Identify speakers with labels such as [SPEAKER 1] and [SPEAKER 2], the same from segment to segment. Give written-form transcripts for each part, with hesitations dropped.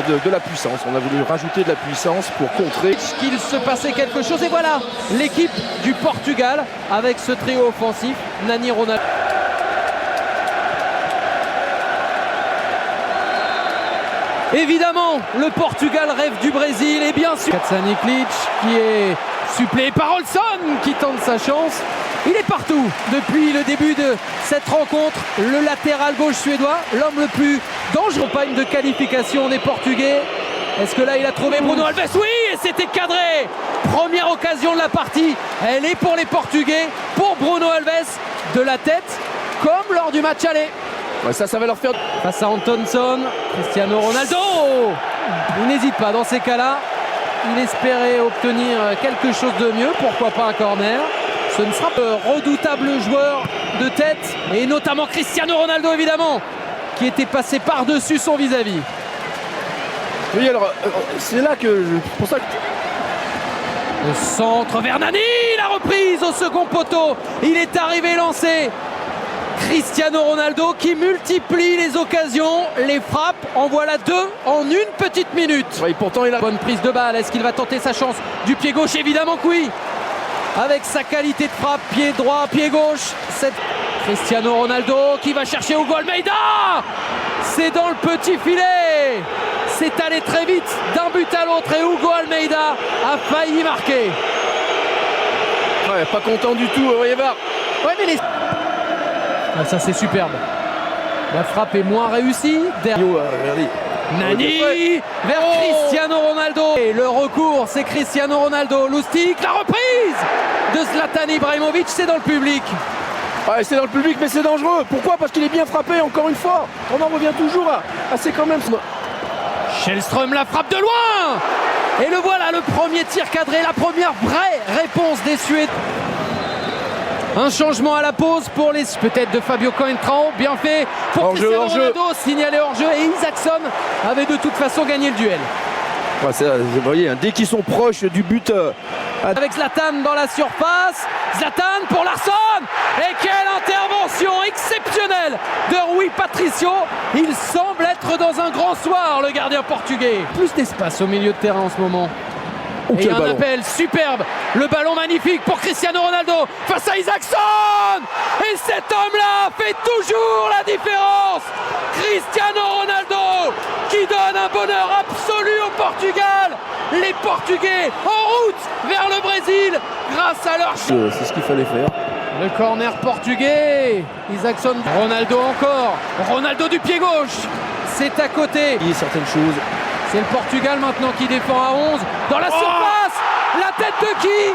[SPEAKER 1] de la puissance. On a voulu rajouter de la puissance pour contrer.
[SPEAKER 2] Qu'il se passait quelque chose et voilà l'équipe du Portugal avec ce trio offensif, Nani, Ronaldo. Évidemment, le Portugal rêve du Brésil et bien sûr Kacaniklic qui est suppléé par Olsson qui tente sa chance. Il est partout depuis le début de cette rencontre. Le latéral gauche suédois, l'homme le plus dangereux. Campagne de qualification des Portugais. Est-ce que là il a trouvé Bruno Alves? Oui, et c'était cadré. Première occasion de la partie. Elle est pour les Portugais, pour Bruno Alves, de la tête, comme lors du match aller.
[SPEAKER 1] Ouais, ça va leur faire...
[SPEAKER 2] Face à Antonsson, Cristiano Ronaldo. Il n'hésite pas dans ces cas-là. Il espérait obtenir quelque chose de mieux, pourquoi pas un corner. Ce ne sera pas un redoutable joueur de tête, et notamment Cristiano Ronaldo évidemment, qui était passé par-dessus son vis-à-vis.
[SPEAKER 1] Oui, alors c'est là que... pour ça que...
[SPEAKER 2] Le centre vers Nani, la reprise au second poteau. Il est arrivé lancé. Cristiano Ronaldo qui multiplie les occasions, les frappes, en voilà 2 en une petite minute.
[SPEAKER 1] Oui, pourtant il a...
[SPEAKER 2] Bonne prise de balle, est-ce qu'il va tenter sa chance? Du pied gauche, évidemment que oui. Avec sa qualité de frappe, pied droit, pied gauche. Cristiano Ronaldo qui va chercher Hugo Almeida. C'est dans le petit filet. C'est allé très vite d'un but à l'autre et Hugo Almeida a failli marquer.
[SPEAKER 1] Ouais, pas content du tout, Oyeva.
[SPEAKER 2] Ouais, mais les... Ah, ça c'est superbe. La frappe est moins réussie. Nani vers Cristiano Ronaldo. Et le recours, c'est Cristiano Ronaldo. Lustig, la reprise de Zlatan Ibrahimovic, c'est dans le public.
[SPEAKER 1] Ouais, c'est dans le public, mais c'est dangereux. Pourquoi? Parce qu'il est bien frappé, encore une fois. On en revient toujours à c'est quand même...
[SPEAKER 2] Källström, la frappe de loin. Et le voilà, le premier tir cadré, la première vraie réponse des Suédois. Un changement à la pause pour les... peut-être de Fabio Coentrão, bien fait pour Cristiano Ronaldo, signalé hors-jeu, et Isaacson avait de toute façon gagné le duel.
[SPEAKER 1] Ouais, vous voyez, dès qu'ils sont proches du but...
[SPEAKER 2] Avec Zlatan dans la surface, Zlatan pour Larsson, et quelle intervention exceptionnelle de Rui Patricio. Il semble être dans un grand soir, le gardien portugais. Plus d'espace au milieu de terrain en ce moment. Et un appel superbe, le ballon magnifique pour Cristiano Ronaldo face à Isaacson. Et cet homme-là fait toujours la différence. Cristiano Ronaldo qui donne un bonheur absolu au Portugal. Les Portugais en route vers le Brésil grâce à leur...
[SPEAKER 1] C'est ce qu'il fallait faire.
[SPEAKER 2] Le corner portugais, Isaacson, Ronaldo encore, Ronaldo du pied gauche, c'est à côté.
[SPEAKER 1] Il y a certaines choses.
[SPEAKER 2] C'est le Portugal maintenant qui défend à 11. Dans la surface, la tête de qui?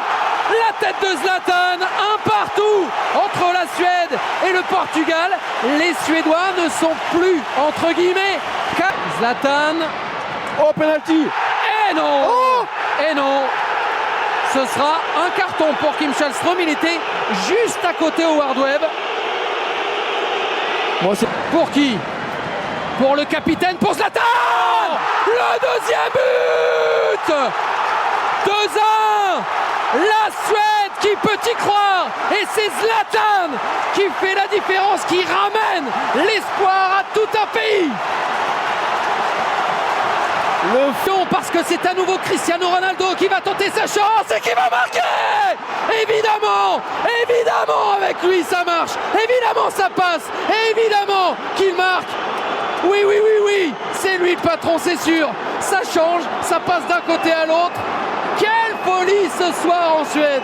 [SPEAKER 2] La tête de Zlatan, un partout entre la Suède et le Portugal. Les Suédois ne sont plus, entre guillemets, Zlatan.
[SPEAKER 1] Oh, penalty.
[SPEAKER 2] Et non. Et non. Ce sera un carton pour Kim Källström. Il était juste à côté au Hard Web. Pour qui? Pour le capitaine, pour Zlatan. Le deuxième but. 2-1. La Suède qui peut y croire. Et c'est Zlatan qui fait la différence, qui ramène l'espoir à tout un pays. Le fion, parce que c'est à nouveau Cristiano Ronaldo qui va tenter sa chance et qui va marquer. Évidemment, évidemment avec lui ça marche. Évidemment ça passe. Évidemment qu'il marque. Oui, oui, oui, oui, c'est lui le patron, c'est sûr. Ça change, ça passe d'un côté à l'autre. Quelle folie ce soir en Suède.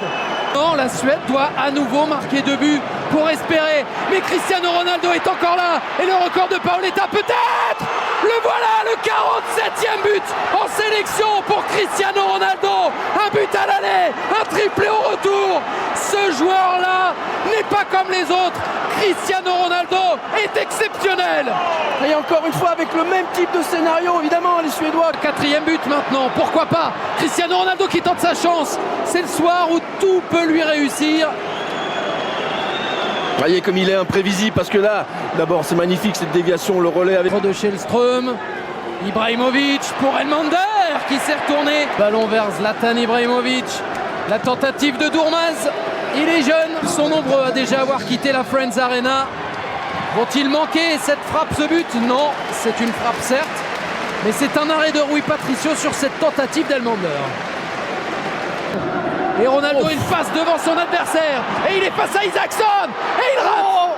[SPEAKER 2] Non, la Suède doit à nouveau marquer 2 buts pour espérer. Mais Cristiano Ronaldo est encore là. Et le record de Paoletta peut-être. Le voilà, le 47e but en sélection pour Cristiano Ronaldo. Un but à l'aller, un triplé au retour. Ce joueur-là n'est pas comme les autres. Cristiano Ronaldo est exceptionnel.
[SPEAKER 1] Et encore une fois avec le même type de scénario, évidemment, les Suédois.
[SPEAKER 2] 4e but maintenant, pourquoi pas. Cristiano Ronaldo qui tente sa chance. C'est le soir où tout peut lui réussir.
[SPEAKER 1] Vous voyez comme il est imprévisible, parce que là, d'abord c'est magnifique cette déviation, le relais avec...
[SPEAKER 2] De Källström, Ibrahimovic pour Elmander qui s'est retourné. Ballon vers Zlatan Ibrahimovic. La tentative de Durmaz. Il est jeune, ils sont nombreux à déjà avoir quitté la Friends Arena. Vont-ils manquer cette frappe, ce but? Non, c'est une frappe certes. Et c'est un arrêt de Rui Patricio sur cette tentative d'Elmander. Et Ronaldo, il passe devant son adversaire. Et il est face à Isaacson. Et il rate.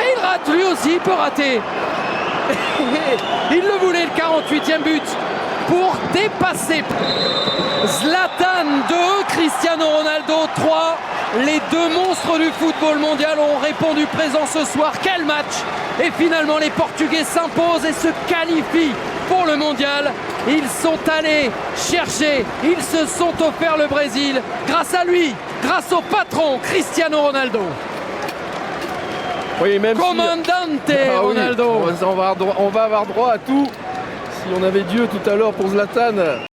[SPEAKER 2] Et il rate, lui aussi, il peut rater. Il le voulait, le 48e but, pour dépasser. Zlatan 2, Cristiano Ronaldo 3. Les deux monstres du football mondial ont répondu présent ce soir. Quel match! Et finalement, les Portugais s'imposent et se qualifient pour le mondial. Ils sont allés chercher, ils se sont offerts le Brésil grâce à lui, grâce au patron Cristiano Ronaldo.
[SPEAKER 1] Oui, même
[SPEAKER 2] Comandante Ronaldo.
[SPEAKER 1] Oui, on va avoir droit à tout. Si on avait Dieu tout à l'heure pour Zlatan.